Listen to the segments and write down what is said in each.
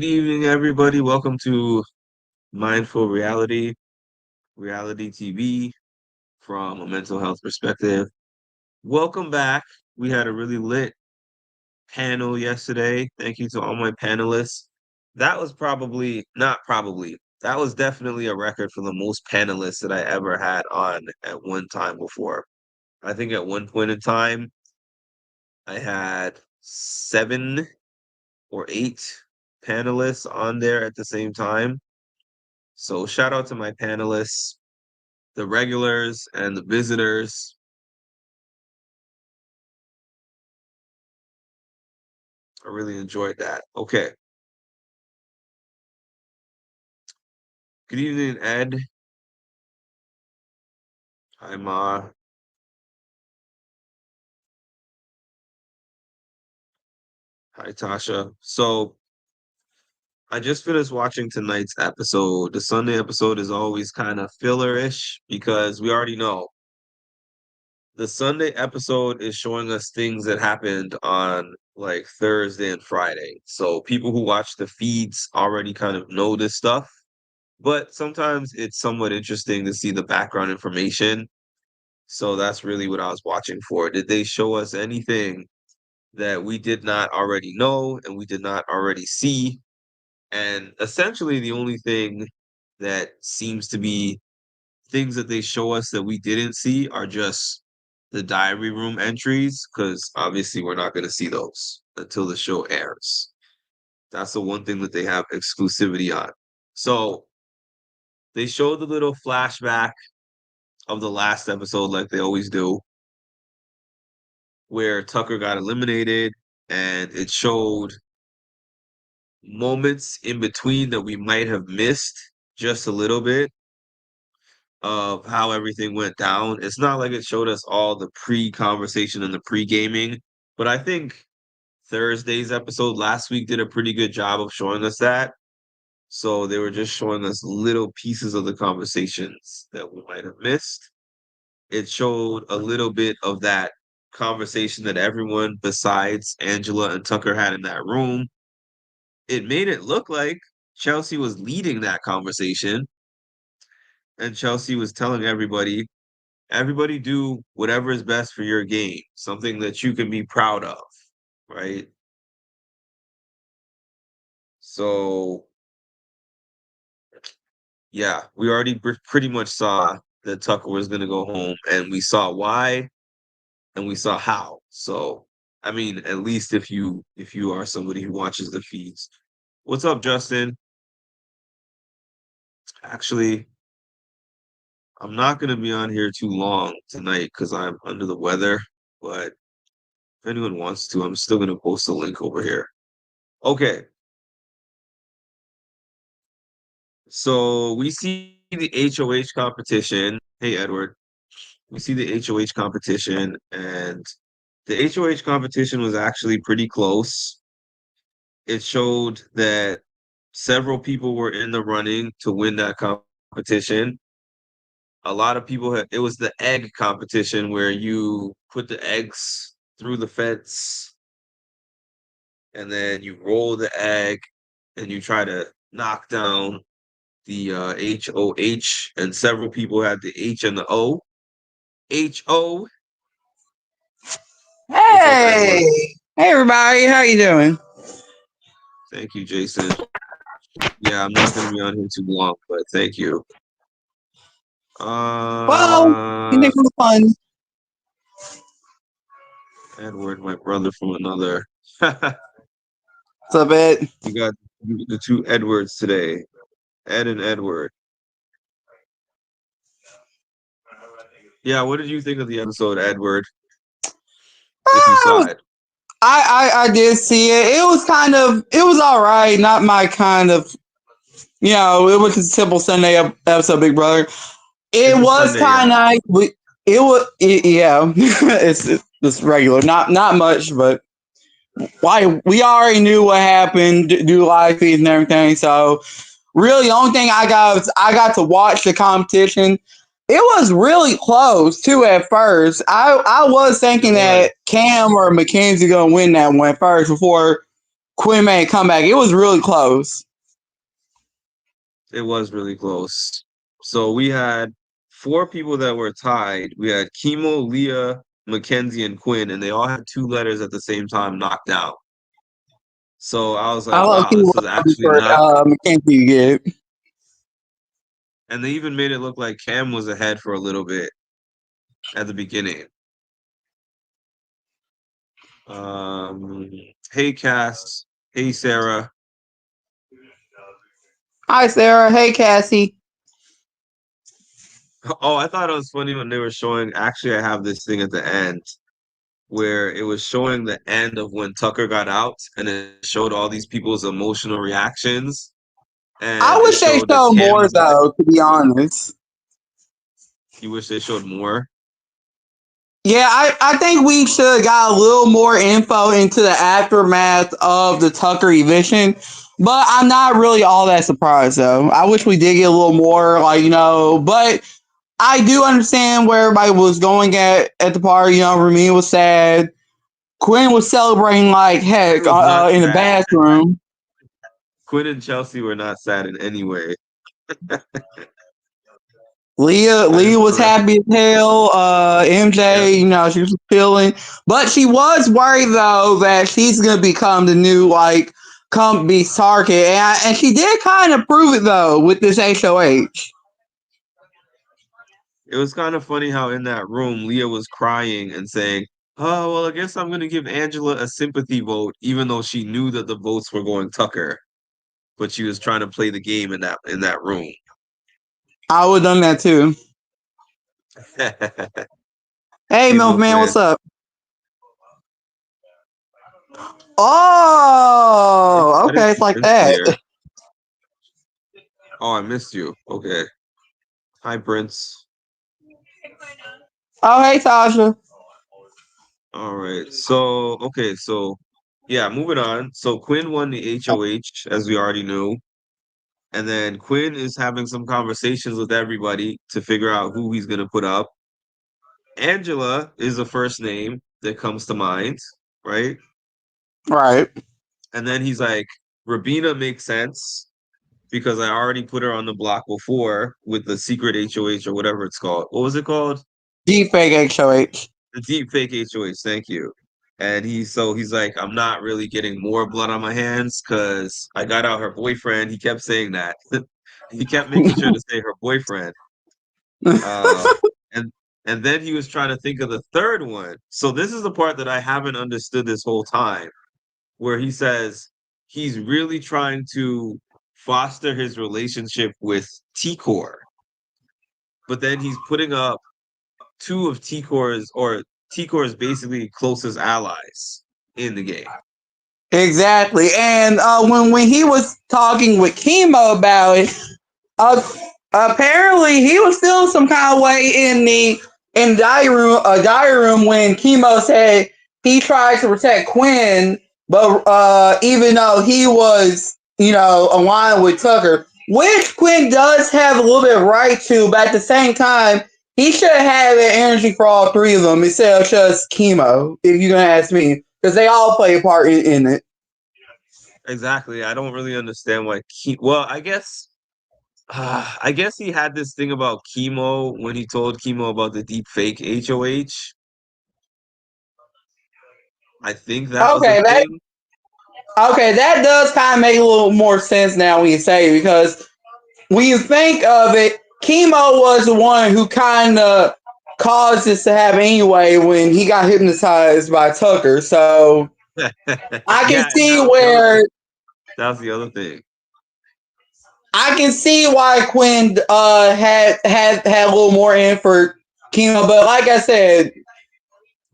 evening, everybody. Welcome to Mindful Reality TV from a mental health perspective. Welcome back. We had a really lit panel yesterday. Thank you to all my panelists. That was that was definitely a record for the most panelists that I ever had on at one time before. I think at one point in time, I had 7 or 8 panelists on there at the same time. So shout out to my panelists, the regulars and the visitors. I really enjoyed that. Okay. Good evening, Ed. Hi, Ma. Hi, Tasha. So I just finished watching tonight's episode. The Sunday episode is always kind of filler-ish because we already know the Sunday episode is showing us things that happened on like Thursday and Friday. So people who watch the feeds already kind of know this stuff. But sometimes it's somewhat interesting to see the background information. So that's really what I was watching for. Did they show us anything that we did not already know and we did not already see? And essentially, the only thing that seems to be things that they show us that we didn't see are just the diary room entries, because obviously we're not going to see those until the show airs. That's the one thing that they have exclusivity on. So they showed the little flashback of the last episode, like they always do, where Tucker got eliminated, and it showed moments in between that we might have missed just a little bit of how everything went down. It's not like it showed us all the pre-conversation and the pre-gaming, but I think Thursday's episode last week did a pretty good job of showing us that. So they were just showing us little pieces of the conversations that we might have missed. It showed a little bit of that conversation that everyone besides Angela and Tucker had in that room. It made it look like Chelsea was leading that conversation, and Chelsea was telling everybody do whatever is best for your game, something that you can be proud of, right? So, yeah, we already pretty much saw that Tucker was going to go home, and we saw why and we saw how. So, I mean, at least if you are somebody who watches the feeds. What's up, Justin? Actually, I'm not going to be on here too long tonight because I'm under the weather, but if anyone wants to, I'm still going to post a link over here. Okay. So we see the HOH competition. Hey, Edward. We see the HOH competition, and the HOH competition was actually pretty close. It showed that several people were in the running to win that competition. A lot of people had, it was the egg competition where you put the eggs through the fence and then you roll the egg and you try to knock down the HOH, and several people had the H and the O. HO. What's up, Hey, Edward? hey everybody, how you doing? Thank you, Jason. Yeah, I'm not going to be on here too long, but thank you. Well, Uh, anything for the fun. Edward, my brother from another. You What's up, Ed? got the two Edwards today, Ed and Edward. Yeah, what did you think of the episode, Edward? If you saw Oh, it, I did see it. It was all right. Not my kind of, it was a simple Sunday episode, Big Brother. It it's a was Sunday, kind yeah. of nice. Yeah, it's regular. Not much, but why we already knew what happened, do live feeds and everything. So really, the only thing I got to watch the competition. It was really close too at first. I was It thinking was. that Cam or Mackenzie gonna win that one first before Quinn made a comeback. It was really close. It was really close. So we had four people that were tied. We had Chemo, Leah, Mackenzie, and Quinn, and they all had two letters at the same time knocked out. So I was I like, low wow, key this was is rooting actually for not. Mackenzie to get it. And they even made it look like Cam was ahead for a little bit at the beginning. Um, hey, Cass. Hey, Sarah. Hi, Sarah. Hey, Cassie. Oh, I thought it was funny when they were showing. Actually, I have this thing at the end where it was showing the end of when Tucker got out, and it showed all these people's emotional reactions, I and it wish they showed that showed Cam more, was like, though, to be honest. "You wish they showed more." Yeah, I think we should have got a little more info into the aftermath of the Tucker eviction. But I'm not really all that surprised, though. I wish we did get a little more, like, but I do understand where everybody was going at the party. Ramin was sad. Quinn was celebrating like It heck was not in the sad. bathroom. Quinn and Chelsea were not sad in any way. I Leah just was thought happy as hell. that, MJ, she was feeling, but she was worried though that she's gonna become the new come be Target, and she did kind of prove it though with this HOH. it was kind of funny how in that room Leah was crying and saying, "Oh, well, I guess I'm gonna give Angela a sympathy vote," even though she knew that the votes were going Tucker, but she was trying to play the game in that room. I would have done that too. Hey, Hey, Milkman, what's Milkman. up? I Oh, didn't okay, it's see like Prince that. here. Oh, I missed you. Okay. Hi, Prince. Oh, hey, Tasha. All right. So yeah, moving on. So Quinn won the HOH, as we already knew. And then Quinn is having some conversations with everybody to figure out who he's going to put up. Angela is the first name that comes to mind, right? Right. And then he's like, Rabina makes sense because I already put her on the block before with the secret HOH or whatever it's called. What was it called? Deep fake HOH. The deep fake HOH. Thank you. And he's like, I'm not really getting more blood on my hands because I got out her boyfriend. He kept saying that. He kept making sure to say her boyfriend. Uh, and and then he was trying to think of the third one. So this is the part that I haven't understood this whole time, where he says he's really trying to foster his relationship with T-Core, but then he's putting up two of T-Core's basically closest allies in the game. Exactly. And when he was talking with Chemo about it, uh, apparently he was feeling some kind of way in the diary room when Chemo said he tried to protect Quinn, but even though he was aligned with Tucker, which Quinn does have a little bit of right to, but at the same time. He should have the energy for all three of them instead of just Chemo, if you're going to ask me, because they all play a part in it. Exactly. I don't really understand why. Well, I guess he had this thing about chemo when he told chemo about the deep fake HOH. I think that was a Okay, that thing. Okay, that does kind of make a little more sense now when you say it, because when you think of it, Chemo was the one who kind of caused this to happen anyway when he got hypnotized by Tucker. So I can Yeah, and see that was the other thing. where That was the other thing. I can see why Quinn had a little more in for Chemo. But like I said,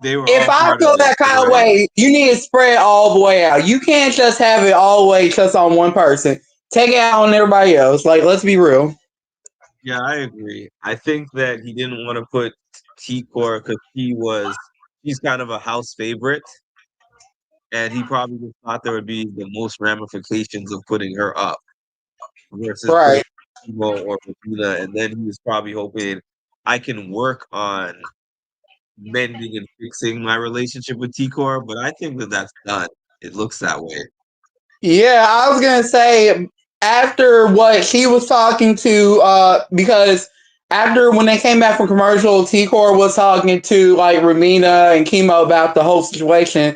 They were if all I part of feel it. that You're kind of right. way, you need to spread all the way out. You can't just have it all the way just on one person. Take it out on everybody else. Like, let's be real. Yeah, I agree. I think that he didn't want to put T-Core because he's kind of a house favorite, and he probably just thought there would be the most ramifications of putting her up versus Right. putting Timo or Regina, and then he was probably hoping I can work on mending and fixing my relationship with T-Core, but I think that that's done. It looks that way. Yeah, I was gonna say after what she was talking to, because after when they came back from commercial, T Core was talking to like Ramina and Chemo about the whole situation.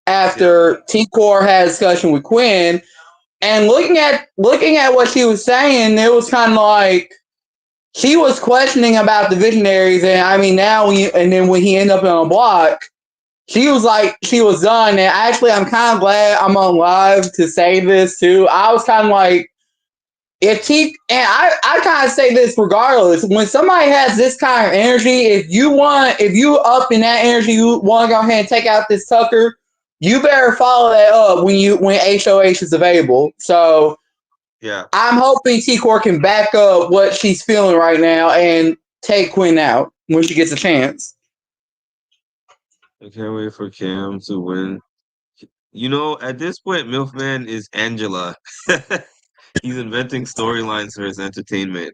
Yeah, After T Core had a discussion with Quinn, and looking at what she was saying, it was kind of like she was questioning about the visionaries, and I mean now and then when he ended up on a block, she was like she was done. And actually, I'm kind of glad I'm on live to say this too. I was kind of like if he and I kind of say this regardless. When somebody has this kind of energy, if you up in that energy, you want to go ahead and take out this Tucker. You better follow that up when HOH is available. So yeah. I'm hoping T Core can back up what she's feeling right now and take Quinn out when she gets a chance. I can't wait for Cam to win. At this point, Milfman is Angela. He's inventing storylines for his entertainment.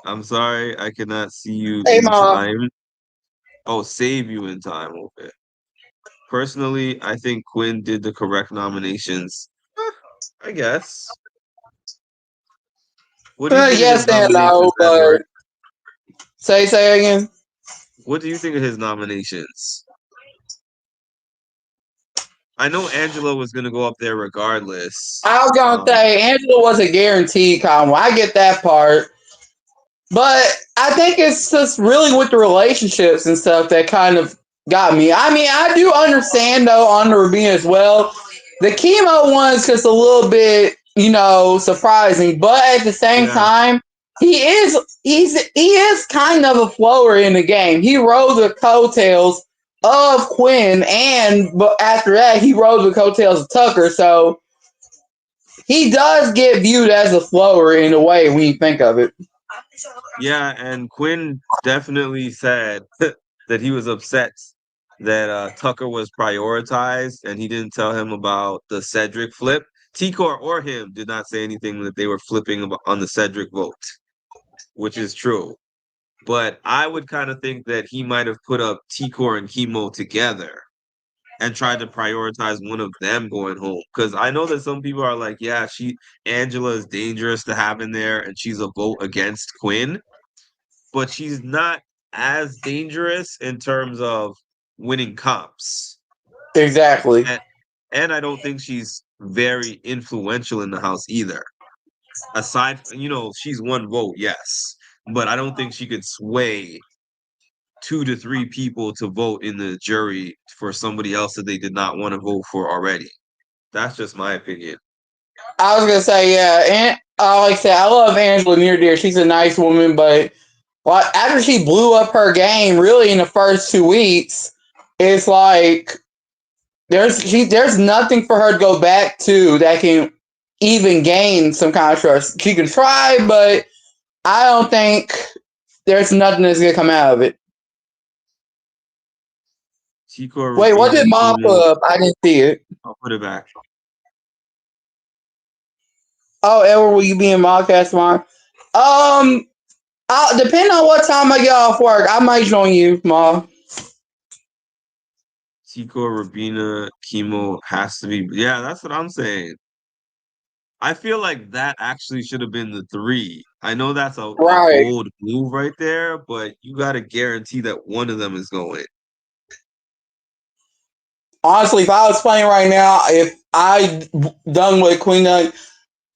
I'm sorry, I cannot see you Hey, in Ma. time. Oh, save you in time. Okay. Personally, I think Quinn did the correct nominations. Eh, I guess. What do you think of his Yes and no, nominations, but Edward? say again. What do you think of his nominations? I know Angela was gonna go up there regardless. I was gonna say Angela was a guaranteed combo. I get that part. But I think it's just really with the relationships and stuff that kind of got me. I mean, I do understand though on the Rubina as well. The chemo one's just a little bit, surprising, but at the same Yeah, time, he is kind of a flower in the game. He rode the coattails of Quinn, and but after that, he rode the coattails of Tucker. So he does get viewed as a flower in a way when you think of it. yeah, and Quinn definitely said that he was upset that Tucker was prioritized and he didn't tell him about the Cedric flip. T-Core or him did not say anything that they were flipping on the Cedric vote, which is true. But I would kind of think that he might have put up T-Core and Chemo together and tried to prioritize one of them going home. Because I know that some people are like, yeah, Angela is dangerous to have in there and she's a vote against Quinn, but she's not as dangerous in terms of winning comps. Exactly. And and I don't think she's very influential in the house either. She's one vote, yes, but I don't think she could sway 2 to 3 people to vote in the jury for somebody else that they did not want to vote for already. That's just my opinion. I was gonna say, yeah, and like I said, I love Angela Near Dear. She's a nice woman, but after she blew up her game, really in the first 2 weeks, it's like there's nothing for her to go back to that can even gain some kind of trust. She can try, but I don't think there's nothing that's gonna come out of it. Tico Wait, what Rubina did Mom Kimo. put up? I didn't see it. I'll put it back. Oh, Edward, will you be in Modcast tomorrow? Depending on what time I get off work, I might join you, Mom. Tico Rubina Kimo has to be. Yeah, that's what I'm saying. I feel like that actually should have been the three. I know that's a Right. bold move right there, but you got to guarantee that one of them is going. Honestly, if I was playing right now, if I done what Queen done,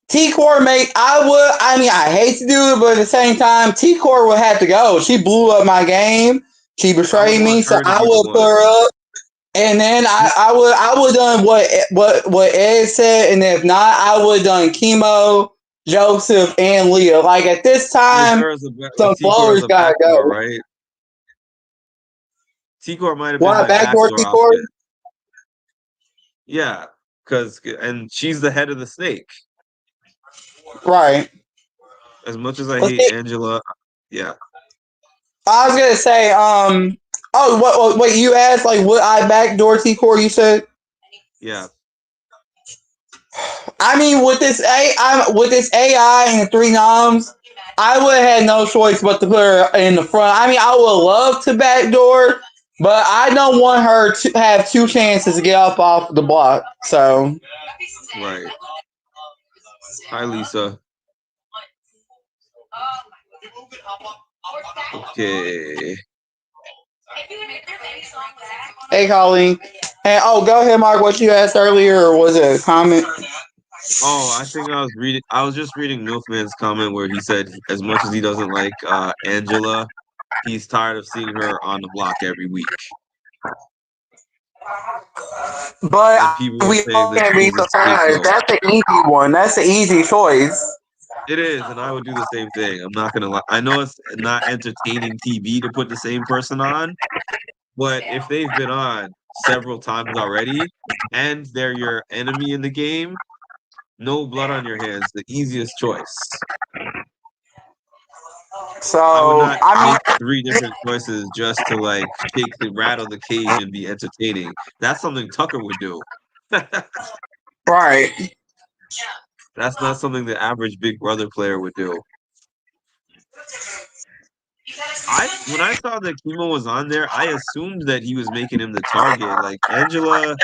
T Core mate, I would. I mean, I hate to do it, but at the same time, T Core would have to go. She blew up my game. She I would betrayed me, want so her to I be the would put one. her up. And then I would done what Ed said, and if not, I would done Chemo, Joseph, and Leah. Like at this time, some With T-Core as flowers a gotta backdoor, go. right? T-Core might have been Why my backdoor backdoor T Core? option. Yeah, and she's the head of the snake. Right. As much as I Let's hate see. Angela, yeah, I was gonna say, oh, what you asked? Like, would I backdoor T Core? You said. yeah. I mean, with this AI and the three noms, I would have had no choice but to put her in the front. I mean, I would love to backdoor But I don't want her to have two chances to get up off the block. So Right. Hi, Lisa. Okay. hey, Colleen. Hey, oh, go ahead, Mark. What you asked earlier, or was it a comment? Oh, I think I was reading. I was just reading Milkman's comment where he said, as much as he doesn't like Angela, he's tired of seeing her on the block every week. But And people are we saying all that can't be she's a surprised. scapegoat. That's the easy one. That's the easy choice. It is, and I would do the same thing. I'm not gonna lie. I know it's not entertaining TV to put the same person on, but if they've been on several times already and they're your enemy in the game, no blood on your hands, the easiest choice. I would So not I make mean, three different choices just to like rattle the cage and be entertaining. That's something Tucker would do. right. That's not something the average Big Brother player would do. I when I saw that Kimo was on there, I assumed that he was making him the target. Like Angela,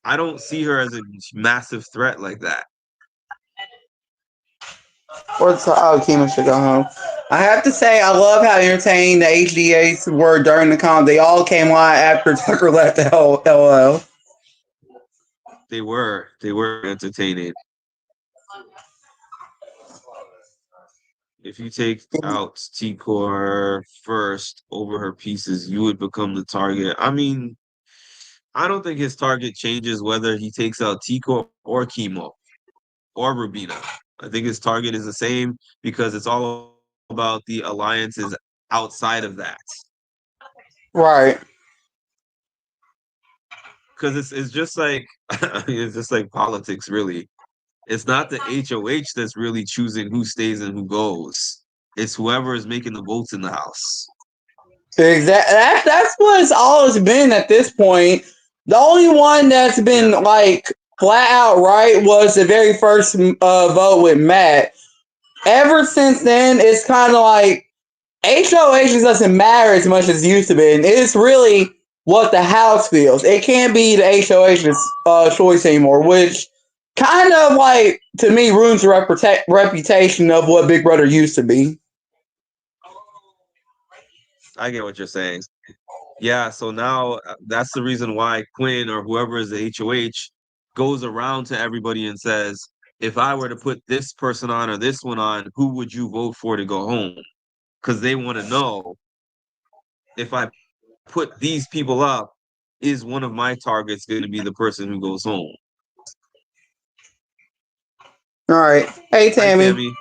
I don't see her as a massive threat like that. What's oh, Kima should go home. I have to say, I love how entertaining the HDAs were during the con. They all came live after Tucker left the LL. They were entertaining. If you take out T-Core first over her pieces, you would become the target. I mean, I don't think his target changes whether he takes out Tico or Chemo or Rubina. I think his target is the same because it's all about the alliances outside of that. Right. Because it's just like it's just like politics, really. It's not the HOH that's really choosing who stays and who goes. It's whoever is making the votes in the house. Exactly. That's what it's always been at this point. The only one that's been Yeah, like flat out right was the very first vote with Matt. Ever since then, it's kind of like HOH doesn't matter as much as it used to be. And it's really what the house feels. It can't be the HOH's choice anymore, which kind of like to me ruins the reputation of what Big Brother used to be. I get what you're saying. Yeah, so now that's the reason why Quinn or whoever is the HOH goes around to everybody and says, if I were to put this person on or this one on, who would you vote for to go home? Because they want to know if I put these people up, is one of my targets going to be the person who goes home? All right. Hey, Hi, Tammy. Tammy.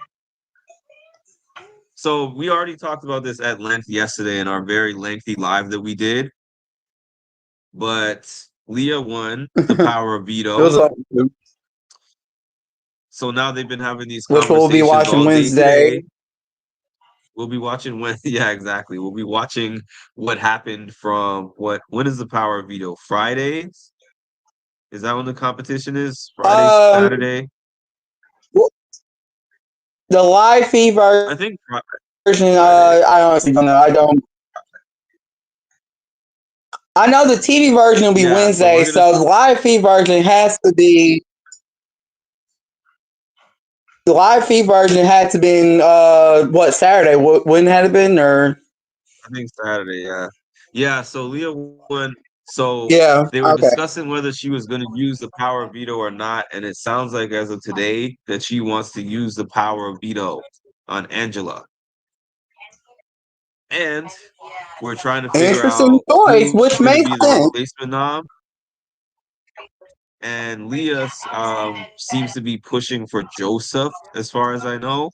So we already talked about this at length yesterday in our very lengthy live that we did, but Leah won the it power of veto. was awesome. So now they've been having these Which we'll be conversations watching all day Wednesday. today. We'll be watching when, yeah, exactly. We'll be watching what happened from when is the power of veto? Fridays? Is that when the competition is? Friday, Um, Saturday? the live feed I version. think Friday. I honestly don't know. I don't. I know the TV version will be Yeah, so Wednesday, we're gonna so the live feed version has to be. The live feed version had to been what Saturday? Wouldn't had it been or I think Saturday, yeah. Yeah, so Leah won. So yeah? they were Okay. discussing whether she was going to use the power of veto or not, and it sounds like as of today that she wants to use the power of veto on Angela. And we're trying to figure Interesting out choice, who's which going to makes be the sense. replacement nom. And Leah seems to be pushing for Joseph, as far as I know.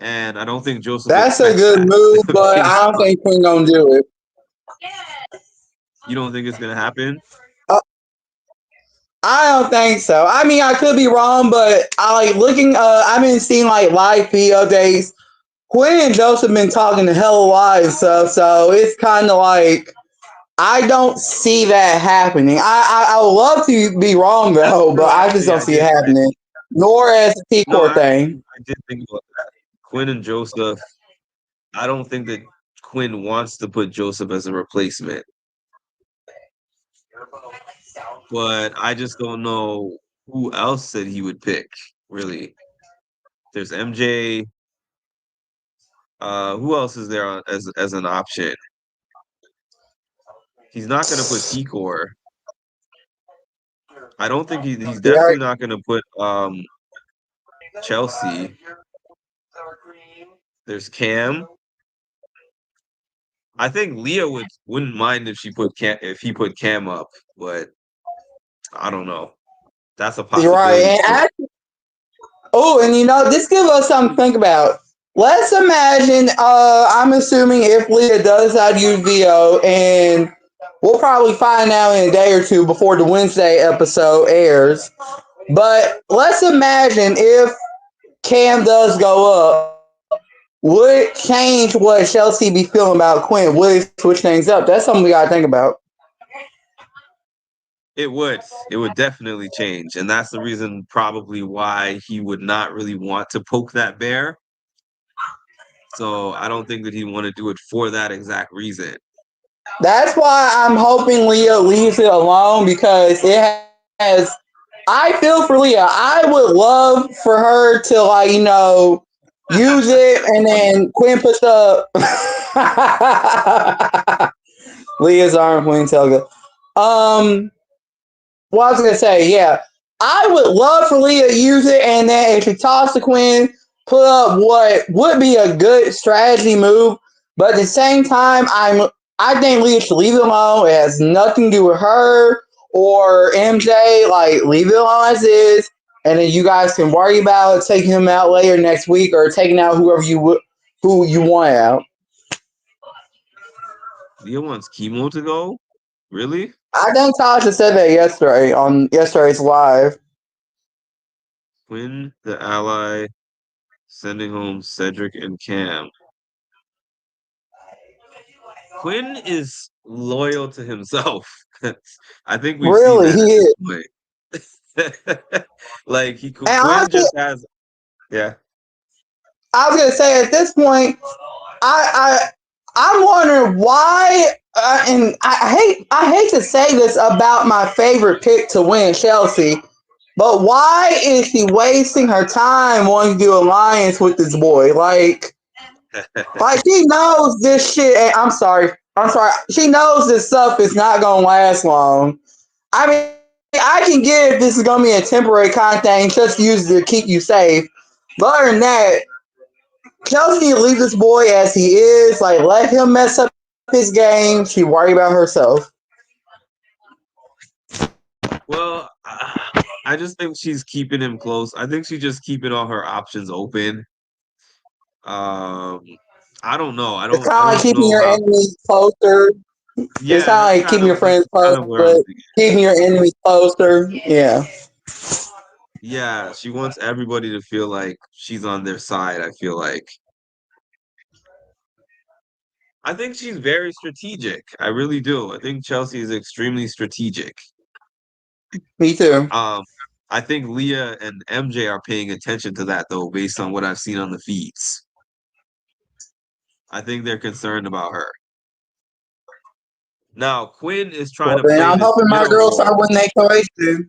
And I don't think Joseph That's a expects good that move, but I based don't on, think Queen gonna do it. you don't think it's going to happen? Uh, I don't think so. I mean, I could be wrong, but I like looking. I've been seeing like live feed updates. Quinn and Joseph been talking a hell of a lot and stuff, so it's kind of like I don't see that happening. I would love to be wrong That's though, but true. I just Actually, don't I see it did. happening. Nor as the No, T-Core actually, thing. I did think about that. Quinn and Joseph. I don't think that Quinn wants to put Joseph as a replacement, but I just don't know who else that he would pick, really. There's MJ. Who else is there as an option? He's not going to put T-Core. I don't think he's Yeah, definitely not going to put Chelsea. There's Cam. I think Leah wouldn't mind if he put Cam up, but I don't know. That's a you're right. possibility too. And this gives us something to think about. Let's imagine, I'm assuming if Leah does have use VO, and we'll probably find out in a day or two before the Wednesday episode airs. But let's imagine if Cam does go up, would it change what Chelsea be feeling about Quinn? Would it switch things up? That's something we gotta think about. It would. It would definitely change. And that's the reason probably why he would not really want to poke that bear. So I don't think that he'd want to do it for that exact reason. That's why I'm hoping Leah leaves it alone because it has. I feel for Leah. I would love for her to use it and then Quinn puts up Leah's arm. Quinn Telga. Um, What I was gonna say, yeah, I would love for Leah to use it, and then if she tossed the Queen, put up what would be a good strategy move. But at the same time, I think Leah should leave it alone. It has nothing to do with her or MJ. Like leave it alone as is, and then you guys can worry about taking him out later next week or taking out who you want out. Leah wants chemo to go? Really? I think Tasha said that yesterday on yesterday's live. Quinn, the ally, sending home Cedric and Cam. Quinn is loyal to himself. I think we've seen Really, that he at this is. point. Like And Quinn honestly, just has, yeah. I was gonna say at this point, I I'm wondering why, and I hate to say this about my favorite pick to win, Chelsea, but why is she wasting her time wanting to do alliance with this boy? Like she knows this shit. And I'm sorry. She knows this stuff is not gonna last long. I mean, I can get if this is gonna be a temporary kind of thing, just use it to keep you safe. But other than that, Chelsea need to leave this boy as he is. Like, let him mess up his game. She worry about herself. Well, I just think she's keeping him close. I think she's just keeping all her options open. Um, I don't know. I It's don't. I kind of like don't keeping know your how. enemies closer. It's Yeah, kind of like keeping your friends that's close, kind of where I'm but thinking. keeping your enemies closer. Yeah. Yeah, she wants everybody to feel like she's on their side. I feel like. I think she's very strategic. I really do. I think Chelsea is extremely strategic. Me too. Um, I think Leah and MJ are paying attention to that though, based on what I've seen on the feeds. I think they're concerned about her. Now, Quinn is trying Well, to then play I'm this hoping my middle girls start role. winning their choice too.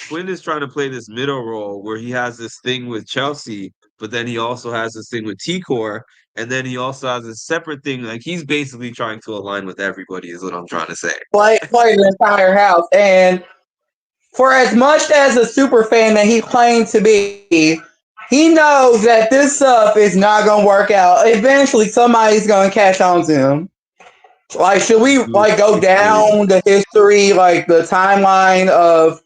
Quinn is trying to play this middle role where he has this thing with Chelsea, but then he also has this thing with T-Core, and then he also has a separate thing. Like he's basically trying to align with everybody, is what I'm trying to say. Play the entire house. And for as much as a super fan that he claims to be, he knows that this stuff is not gonna work out. Eventually, somebody's gonna catch on to him. Like, should we go You believe down the history, like the timeline of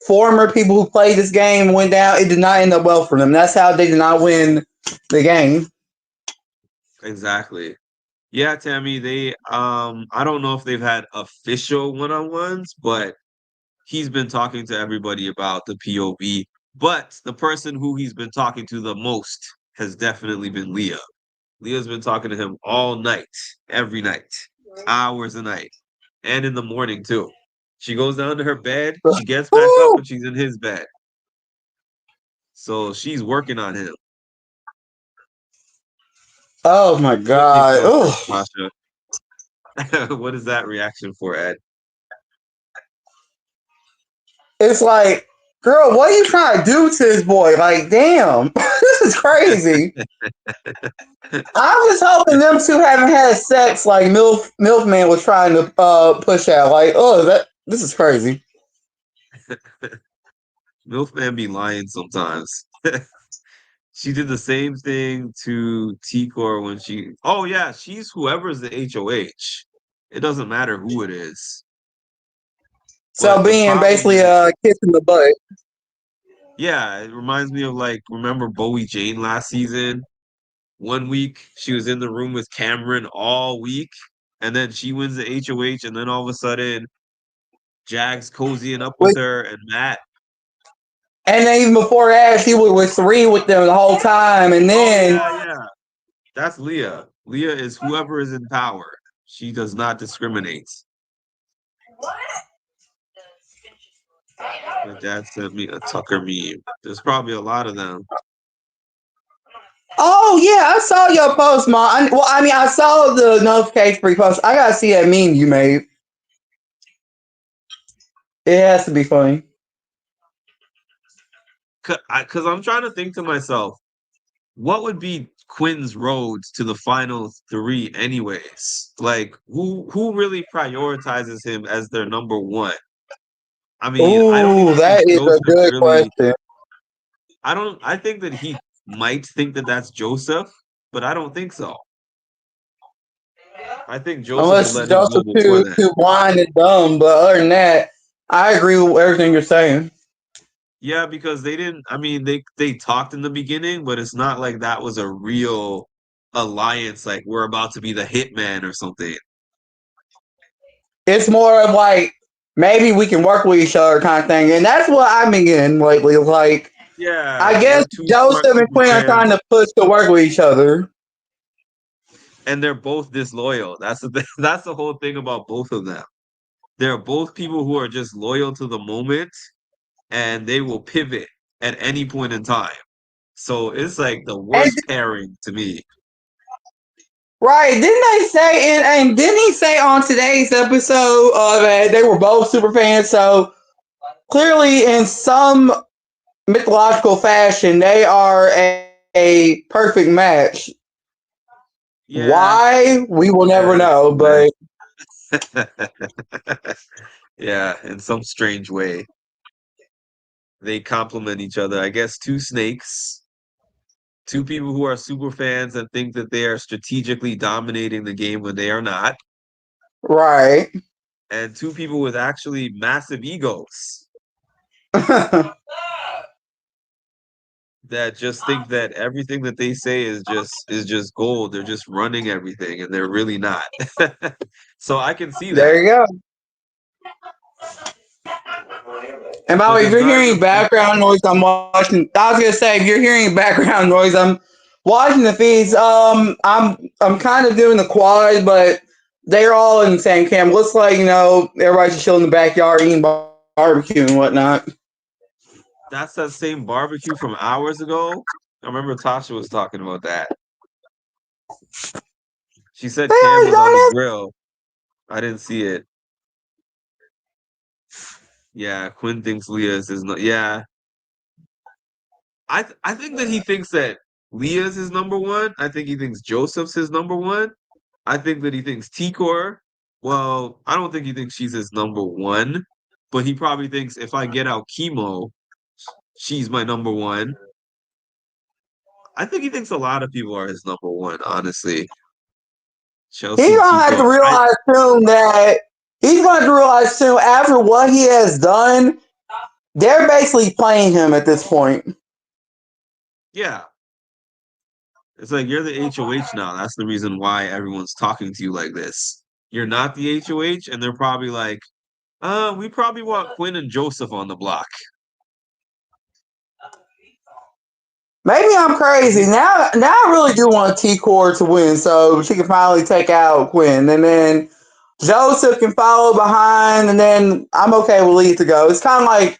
former people who played this game and went down? It did not end up well for them. That's how they did not win the game. exactly. Yeah, Tammy, they I don't know if they've had official one-on-ones, but he's been talking to everybody about the POV. But the person who he's been talking to the most has definitely been Leah. Leah's been talking to him all night, every night, hours a night, and in the morning too. She goes down to her bed, she gets back up, Woo! and she's in his bed. So she's working on him. Oh my What do you god. feel, Oh, Tasha? What is that reaction for, Ed? it's like, girl, what are you trying to do to this boy? Like, damn, this is crazy. I'm just hoping them two haven't had sex like Milfman was trying to push out. Like, oh, this is crazy. Milfman be lying sometimes. She did the same thing to T-Core when she. Oh yeah, she's whoever's the HOH. It doesn't matter who it is. So But the being problem basically is, kissing the butt. yeah, it reminds me of like remember Bowie Jane last season? One week she was in the room with Cameron all week, and then she wins the HOH, and then all of a sudden Jag's cozying up with With, her and Matt. and then even before that, she was with three with them the whole time. And Oh then, yeah, yeah. That's Leah. Leah is whoever is in power. She does not discriminate. My dad sent me a Tucker meme. There's probably a lot of them. oh yeah, I saw your post, Mom. Well, I mean, I saw the notification for your post. I gotta see that meme you made. It has to be funny. Because I'm trying to think to myself, what would be Quinn's roads to the final three, anyways? Like, who really prioritizes him as their number one? I mean, I don't Ooh, even think that is a Joseph good really. question. I don't. I think that he might think that that's Joseph, but I don't think so. I think Joseph would Unless let him go Joseph before that. too blind and dumb, but other than that, I agree with everything you're saying. Yeah, because they didn't. I mean, they talked in the beginning, but it's not like that was a real alliance. Like we're about to be the hitman or something. It's more of like maybe we can work with each other kind of thing, and that's what I've been getting lately. Like Yeah, I guess we're two smart Joseph and super Quinn are trying fans, to push to work with each other. and they're both disloyal. That's the thing. That's the whole thing about both of them. They're both people who are just loyal to the moment, and they will pivot at any point in time. So it's like the And worst pairing to me. right, didn't they say and didn't he say on today's episode that they were both super fans? So clearly, in some mythological fashion, they are a perfect match. Yeah, Why we will never yeah, it's know, but a mess. Yeah, in some strange way. They complement each other. I guess two snakes, two people who are super fans and think that they are strategically dominating the game when they are not, right. and two people with actually massive egos that just think that everything that they say is just gold. They're just running everything and they're really not. So I can see There that. you go. And by the But way, if there's you're not enough hearing background noise, I'm watching. I was gonna say, if you're hearing background noise, I'm watching the feeds. I'm kind of doing the quad, but they're all in the same camp. Looks like everybody's just chilling in the backyard eating barbecue and whatnot. that's that same barbecue from hours ago. I remember Tasha was talking about that. She They said Cam already was on the done grill. I didn't see it. Yeah, Quinn thinks Leah's is not. Yeah, I think that he thinks that Leah's his number one. I think he thinks Joseph's his number one. I think that he thinks Tikor. Well, I don't think he thinks she's his number one, but he probably thinks if I get out chemo, she's my number one. I think he thinks a lot of people are his number one, honestly. He's Chelsea gonna have to Tikor. realize soon that he's going to realize soon after what he has done, they're basically playing him at this point. Yeah. It's like you're the HOH now. That's the reason why everyone's talking to you like this. You're not the HOH, and they're probably like, we probably want Quinn and Joseph on the block. Maybe I'm crazy. Now I really do want T Core to win so she can finally take out Quinn. And then Joseph can follow behind. And then I'm okay with Lee to go. It's kind of like,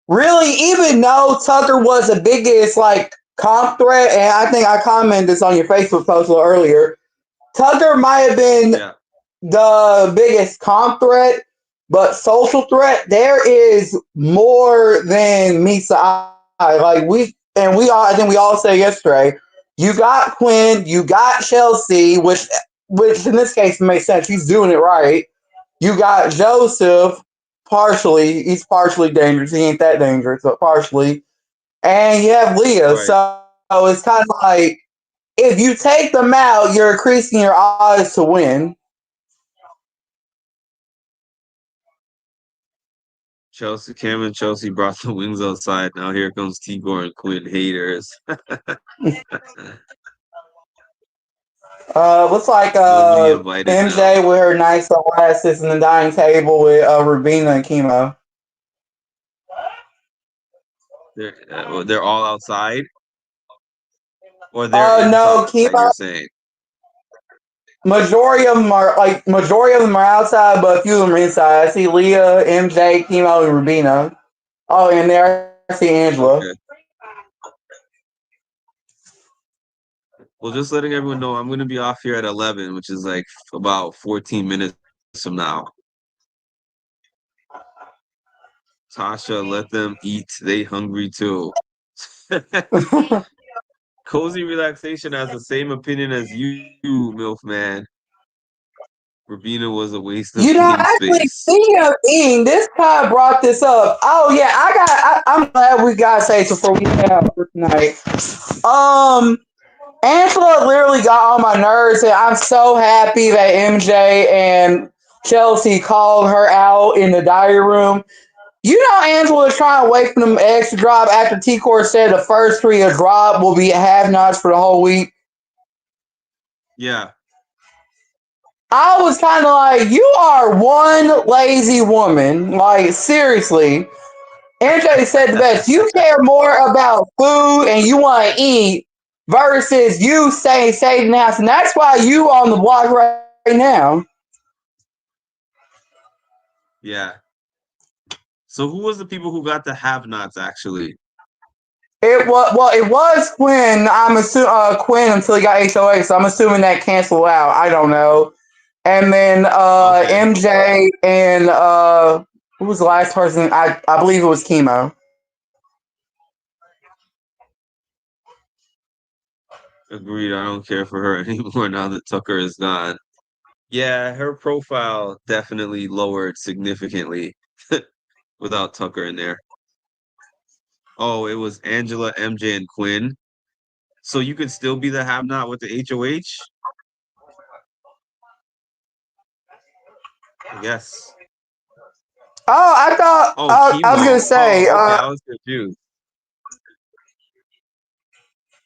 really, even though Tucker was the biggest, like, comp threat, and I think I commented this on your Facebook post a little earlier. Tucker might have been Yeah, the biggest comp threat, but social threat, there is more than meets the eye. Like we all, I think we all said yesterday, you got Quinn, you got Chelsea, which in this case makes sense. He's doing it right. You got Joseph, partially. He's partially dangerous. He ain't that dangerous, but partially. And you have Leah. right. So it's kind of like if you take them out, you're increasing your odds to win. Chelsea brought the wings outside. Now here comes Tigor and Quinn haters. Looks like Nobody invited MJ them. with her nice glasses and the dining table with Rubina and Chemo. They're all outside, or they're No, inside. You're Chemo. saying, Majority of them are outside, but a few of them are inside. I see Leah, MJ, Chemo, and Rubina. Oh, and there I see Angela. okay. Well, just letting everyone know, I'm going to be off here at 11, which is like about 14 minutes from now. Tasha, let them eat. They hungry too. Cozy Relaxation has the same opinion as you, MILF man. Rabina was a waste of game Actually, space. speaking of eating, this guy brought this up. Oh yeah, I'm glad we got say it before we head out for tonight. Um, Angela literally got on my nerves, and I'm so happy that MJ and Chelsea called her out in the diary room. You know, Angela is trying to wait for them eggs to drop after T Core said the first three to drop will be have nots for the whole week. Yeah. I was kind of like, you are one lazy woman. Like, seriously. MJ said the best. You care more about food and you want to eat versus you saying saving the house. And that's why you on the block right now. Yeah. So who was the people who got the have-nots actually? It was Quinn. I'm assuming Quinn until he got HOA, so I'm assuming that canceled out. I don't know. And then Okay. MJ and who was the last person? I believe it was Chemo. Agreed. I don't care for her anymore now that Tucker is gone. Yeah, her profile definitely lowered significantly without Tucker in there. Oh, it was Angela, MJ, and Quinn. So you could still be the have-not with the HOH? I guess. Oh, I thought Oh, I was gonna chemo. say. Oh, okay. I was confused.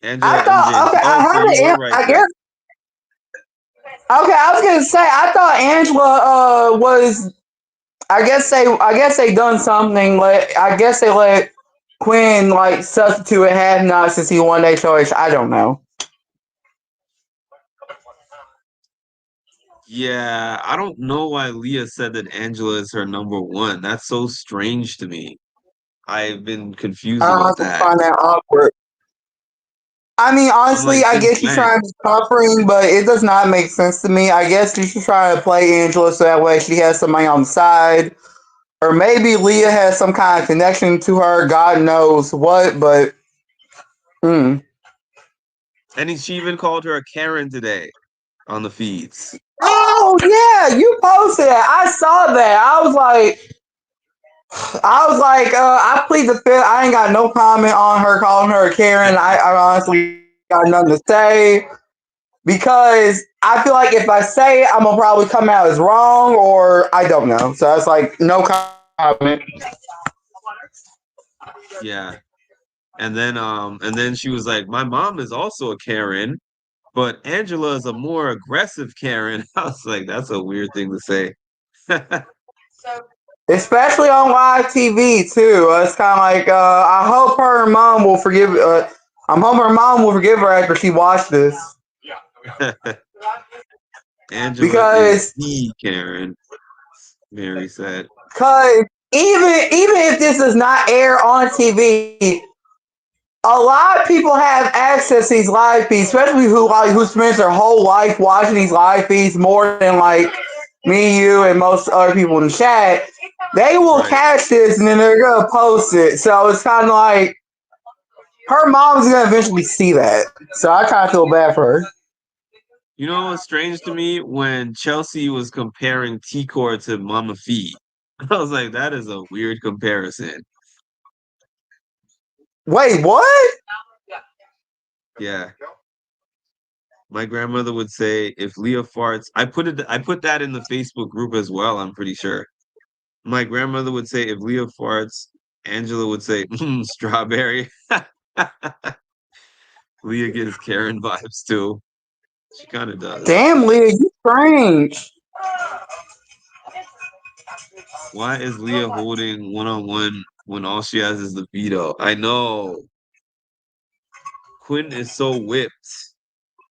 I Angela, MJ, thought and okay. I oh, so heard you were it. right I then. guess okay. I was gonna say. I thought Angela was. I guess they done something. I guess they let Quinn like substitute a have not since he won HOH. I don't know. Yeah, I don't know why Leah said that Angela is her number one. That's so strange to me. I've been confused I about just that. find that awkward. I mean, I'm honestly, like, I since guess she's when? trying to be comforting, but it does not make sense to me. I guess she should try to play Angela so that way she has somebody on the side. Or maybe Leah has some kind of connection to her, God knows what, but hmm. And she even called her a Karen today on the feeds. Oh yeah, you posted that. I saw that. I plead the fifth. I ain't got no comment on her calling her a Karen. I honestly got nothing to say because I feel like if I say it, I'm gonna probably come out as wrong or I don't know. So that's like no comment. Yeah. And then she was like, my mom is also a Karen, but Angela is a more aggressive Karen. I was like, that's a weird thing to say. Especially on live TV too. It's kind of like I hope her mom will forgive. I'm hoping her mom will forgive her after she watched this Angela is because the Karen, Mary said. cause even if this does not air on TV, a lot of people have access to these live feeds, especially who spends their whole life watching these live feeds more than like me, you, and most other people in the chat. They will Right. catch this and then they're gonna post it. So it's kind of like her mom's gonna eventually see that. So I kind of feel bad for her. You know what's strange to me? When Chelsea was comparing T-Core to Mama Fee. I was like, that is a weird comparison. Wait, what? Yeah. My grandmother would say if Leah farts, I put that in the Facebook group as well, I'm pretty sure. My grandmother would say if Leah farts, Angela would say, strawberry. Leah gives Karen vibes too. She kind of does. Damn, Leah, you strange. Why is Leah holding one-on-one when all she has is the veto? I know. Quinn is so whipped.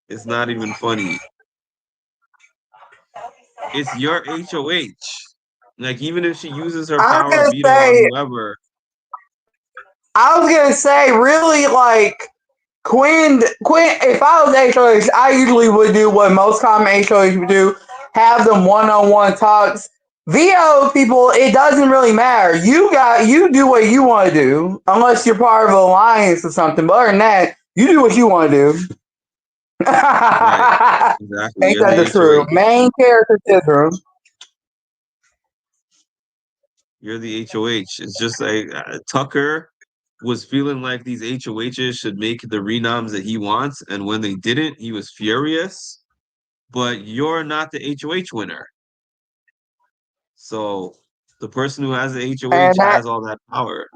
It's not even funny. It's your HOH. Like, even if she uses her I was power of gonna veto on say, whoever, really, like Quinn. If I was HOH, I usually would do what most common HOH would do: have them one-on-one talks. VO people, it doesn't really matter. You do what you want to do, unless you're part of an alliance or something. But other than that, you do what you want to do. right? Exactly. Ain't You're that the the truth? HOH. Main character syndrome. You're the HOH. It's just like Tucker was feeling like these HOHs should make the renoms that he wants, and when they didn't, he was furious. But you're not the HOH winner. So the person who has the And HOH that has all that power.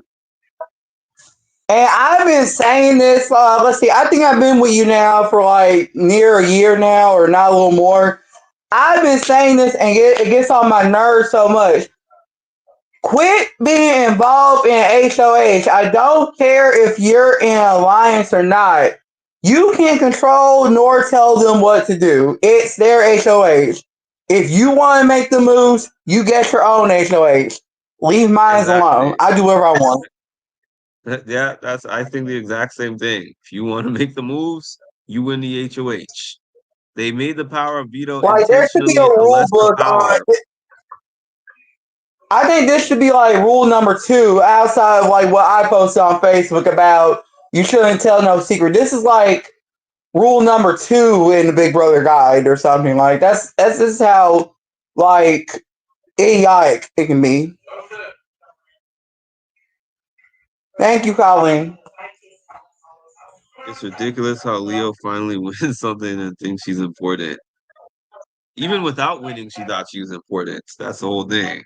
And I've been saying this. Let's see. I think I've been with you now for like near a year now, or not a little more. I've been saying this, and it gets on my nerves so much. Quit being involved in HOH. I don't care if you're in an alliance or not. You can't control nor tell them what to do. It's their HOH. If you want to make the moves, you get your own HOH. Leave mine alone. Exactly. I do whatever I want. Yeah, that's I think the exact same thing. If you want to make the moves, you win the HOH. They made the power of veto Like there should be a intentionally a rule lesser book on. power. I think this should be like rule number two outside of like what I posted on Facebook about you shouldn't tell no secret. This is like rule number two in the Big Brother guide or something. Like that's this is how like idiotic it can be. Thank you, Colleen. It's ridiculous how Leo finally wins something and thinks she's important. Even without winning, she thought she was important. That's the whole thing.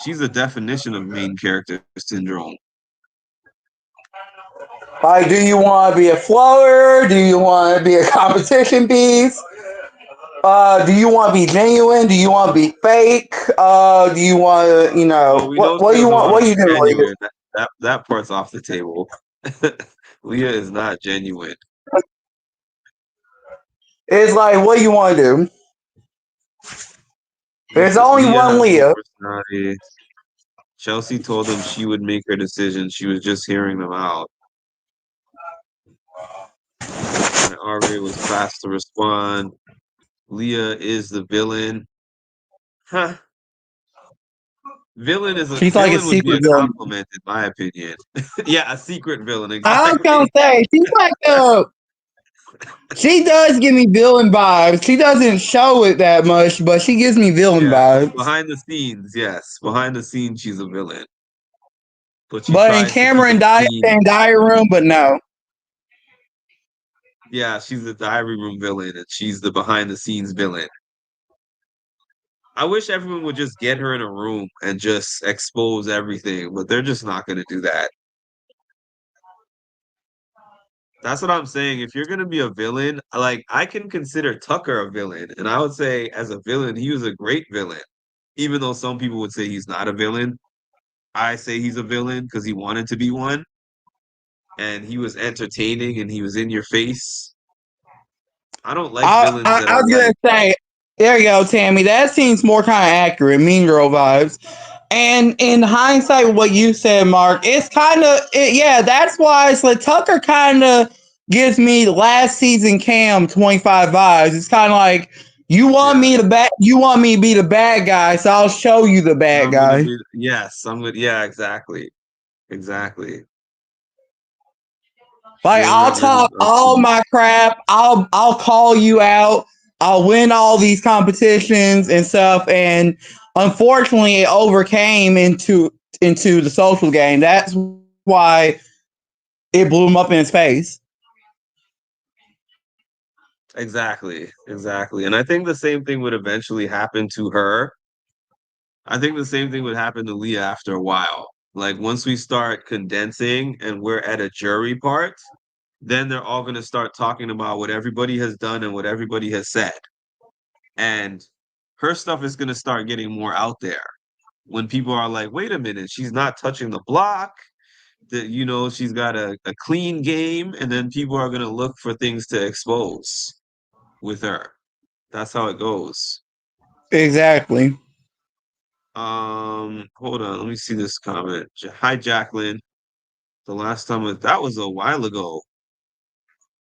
She's a definition of main character syndrome. Like, do you want to be a floater? Do you want to be a competition piece? Do you want to be genuine? Do you want to be fake? Do you want to, Well, we know what she do you doesn't want? want What to do be you do? genuine. That part's off the table. Leah is not genuine. It's like, what do you want to do? There's only Leah one has no Leah. personality. Chelsea told them she would make her decision. She was just hearing them out. And RA was fast to respond. Leah is the villain. Huh. She's like a Villain would be secret a villain. compliment in my opinion. Yeah, a secret villain, I was gonna exactly. say she does give me villain vibes. She doesn't show it that much, but she gives me villain Yeah, vibes. behind the scenes, yes. Behind the scenes, she's a villain, but she But in tries to keep Cameron it clean. Diary Room, but no. Yeah, she's the diary room villain, and she's the behind the scenes villain. I wish everyone would just get her in a room and just expose everything, but they're just not going to do that. That's what I'm saying. If you're going to be a villain, like I can consider Tucker a villain, and I would say as a villain, he was a great villain. Even though some people would say he's not a villain, I say he's a villain because he wanted to be one, and he was entertaining and he was in your face. I don't like villains that I are was gonna like, say, there you go, Tammy. That seems more kind of accurate. Mean Girl vibes. And in hindsight, what you said, Mark, it's kind of yeah. That's why it's like Tucker kind of gives me last season Cam 25 vibes. It's kind of like Yeah. you want me to be the bad guy, so I'll show you the bad I'm gonna guy. be yes, I'm gonna yeah, exactly. Exactly. Like Feeling I'll not ready talk up all to my crap. I'll call you out. I'll win all these competitions and stuff. And unfortunately, it overcame into the social game. That's why it blew him up in his face. exactly, exactly. And I think the same thing would eventually happen to her. I think the same thing would happen to Leah after a while. Like once we start condensing and we're at a jury part, then they're all gonna start talking about what everybody has done and what everybody has said. And her stuff is gonna start getting more out there when people are like, wait a minute, she's not touching the block, that she's got a clean game, and then people are gonna look for things to expose with her. That's how it goes. Exactly. Hold on, let me see this comment. Hi, Jacqueline. The last time that was a while ago,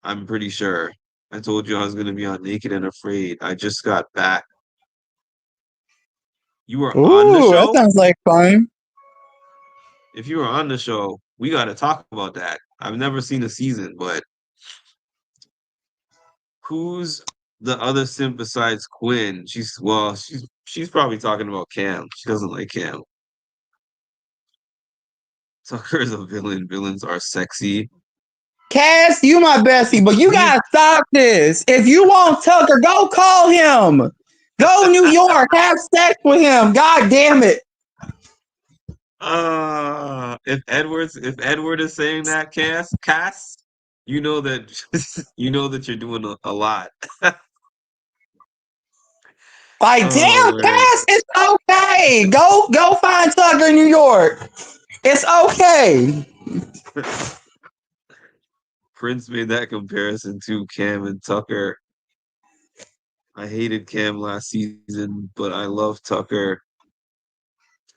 I'm pretty sure. I told you I was gonna be on Naked and Afraid. I just got back. You were on the Ooh, that show? sounds like fun. If you were on the show, we gotta talk about that. I've never seen a season, but who's the other simp besides Quinn? She's probably talking about Cam. She doesn't like Cam. Tucker is a villain. Villains are sexy. Cass, you my bestie, but you We gotta stop this. If you want Tucker, go call him. Go New York, have sex with him. God damn it. if Edward is saying that, Cass, you know that you know that you're doing a lot. Like, Oh damn, man. Cass, it's okay. Go find Tucker in New York. It's okay. Prince made that comparison to Cam and Tucker. I hated Cam last season, but I love Tucker.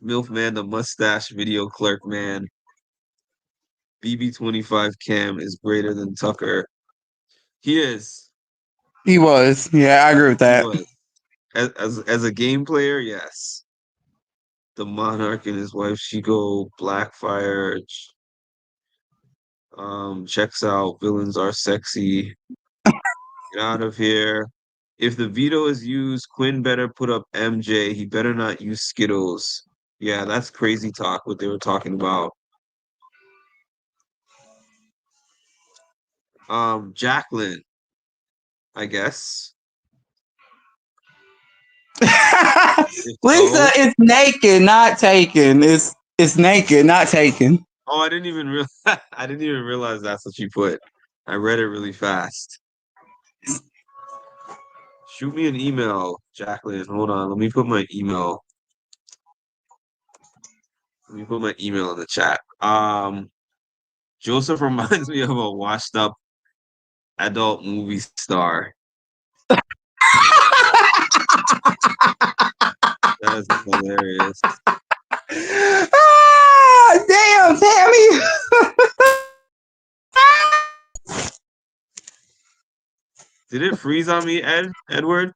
MILF man, the mustache video clerk man. BB25 Cam is greater than Tucker. He is. He was. Yeah, I agree with He that. was. As a game player, yes. The Monarch and his wife Shiko Blackfire checks out. Villains are sexy. Get out of here. If the veto is used, Quinn better put up MJ. He better not use Skittles. Yeah, that's crazy talk, what they were talking about. Jacqueline, I guess. If Lisa so. is naked, not taken. It's naked, not taken. Oh, I didn't even realize I didn't even realize that's what you put. I read it really fast. Shoot me an email, Jacqueline. Hold on. Let me put my email in the chat. Joseph reminds me of a washed up adult movie star. That is hilarious. Ah, damn, Tammy. Did it freeze on me, Edward?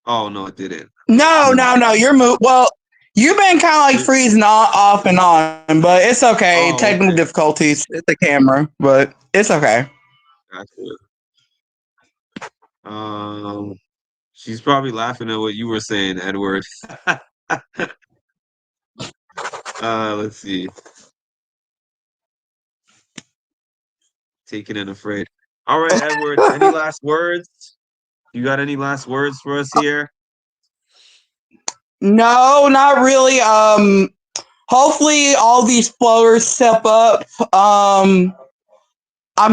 Oh no, it didn't. No, Hmm. no, no. You're well. You've been kind of like It- freezing off and on, but it's okay. oh, Technical okay. difficulties. It's the camera, but it's okay. Gotcha. Um, she's probably laughing at what you were saying, Edward. Let's see. Taken and afraid. All right, Edward. Any last words? You got any last words for us here? No, not really. Hopefully all these floaters step up. I'm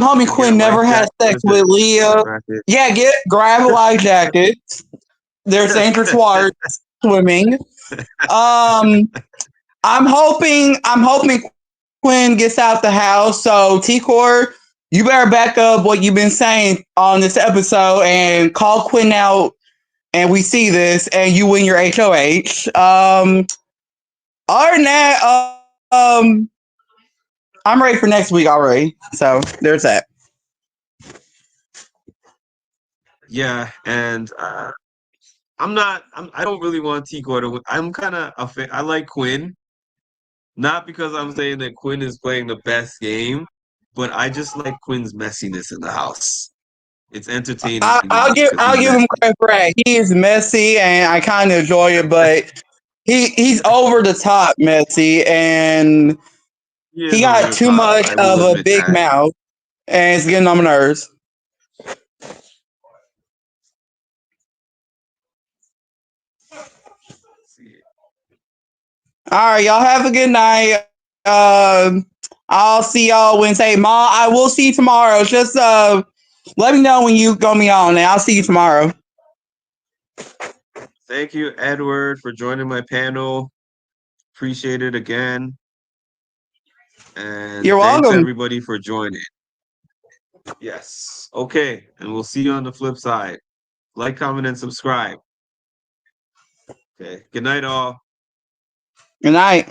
hoping And get a Quinn life never had jacket. What sex is it? with Leah. Jacket. Yeah, grab a life jacket. There's dangerous waters swimming. Um, I'm hoping Quinn gets out the house. So T-Core, you better back up what you've been saying on this episode and call Quinn out and we see this and you win your HOH. other than that, I'm ready for next week already. So there's that. Yeah, and I don't really want Tico to win. I'm kind of a fan. I like Quinn, not because I'm saying that Quinn is playing the best game, but I just like Quinn's messiness in the house. It's entertaining to me because I'll he's give him messy. credit for that. He is messy, and I kind of enjoy it, but he's over the top messy, and He he is over got the too top. much I will of a admit big that. mouth, and it's getting on my nerves. All right, y'all have a good night. I'll see y'all Wednesday. Ma, I will see you tomorrow. Just let me know when you gonna be on, and I'll see you tomorrow. Thank you, Edward, for joining my panel. Appreciate it again. And You're thanks welcome. everybody for joining. Yes. Okay. And we'll see you on the flip side. Like, comment, and subscribe. Okay. Good night, all. Good night.